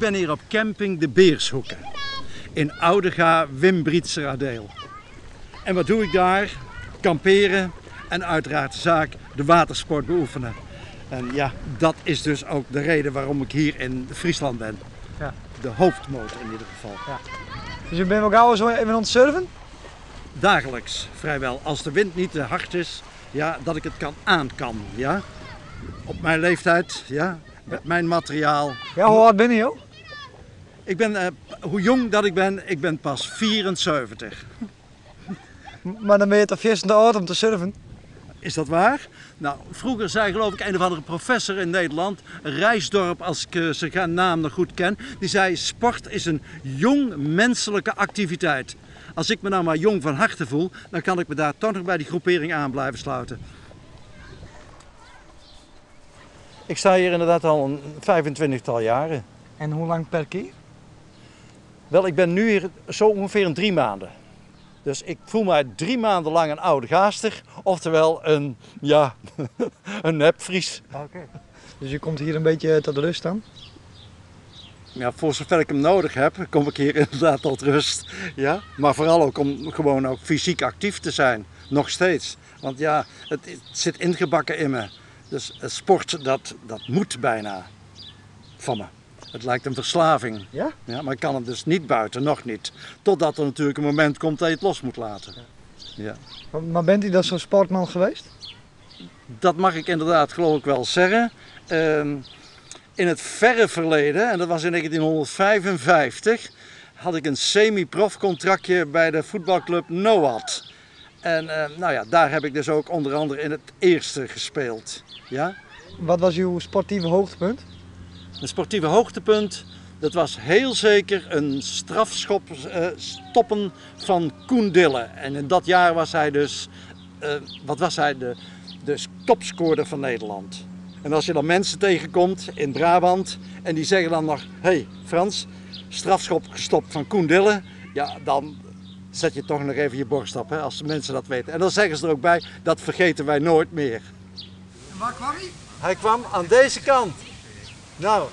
ben hier op camping De Beershoeken in Oudega, Wim-Brietseradeel. En wat doe ik daar? Kamperen en uiteraard de zaak de watersport beoefenen. En ja, dat is dus ook de reden waarom ik hier in Friesland ben. Ja. De hoofdmoot in ieder geval. Ja. Dus je bent wel gauw zo even aan het surfen? Dagelijks vrijwel, als de wind niet te hard is, ja, dat ik het aan kan. Ja? Op mijn leeftijd, ja, met mijn materiaal. Ja, hoe oud ben je joh? Ik ben, hoe jong dat ik ben pas 74. Maar dan ben je toch vast te oud om te surfen? Is dat waar? Nou, vroeger zei geloof ik een of andere professor in Nederland, Rijsdorp als ik zijn naam nog goed ken, die zei sport is een jong menselijke activiteit. Als ik me nou maar jong van harte voel, dan kan ik me daar toch nog bij die groepering aan blijven sluiten. Ik sta hier inderdaad al een 25-tal jaren. En hoe lang per keer? Wel, ik ben nu hier zo ongeveer een 3 maanden. Dus ik voel mij 3 maanden lang een oude gaaster, oftewel een, ja, een nepfries. Oké. Dus je komt hier een beetje tot rust dan? Ja, voor zover ik hem nodig heb, kom ik hier inderdaad tot rust. Ja? Maar vooral ook om gewoon ook fysiek actief te zijn, nog steeds. Want ja, het zit ingebakken in me. Dus sport, dat moet bijna van me. Het lijkt een verslaving. Ja? Ja, maar ik kan het dus niet buiten, nog niet. Totdat er natuurlijk een moment komt dat je het los moet laten. Ja. Maar bent u dan zo'n sportman geweest? Dat mag ik inderdaad geloof ik wel zeggen. In het verre verleden, en dat was in 1955, had ik een semi-prof contractje bij de voetbalclub NOAD. En nou ja, daar heb ik dus ook onder andere in het eerste gespeeld. Ja? Wat was uw sportieve hoogtepunt? Een sportieve hoogtepunt, dat was heel zeker een strafschop stoppen van Koen Dille. En in dat jaar was hij dus, de topscorer van Nederland. En als je dan mensen tegenkomt in Brabant en die zeggen dan nog, hey Frans, strafschop gestopt van Koen Dille, ja, dan zet je toch nog even je borst op, hè, als de mensen dat weten. En dan zeggen ze er ook bij, dat vergeten wij nooit meer. En waar kwam hij? Hij kwam aan deze kant. Nou,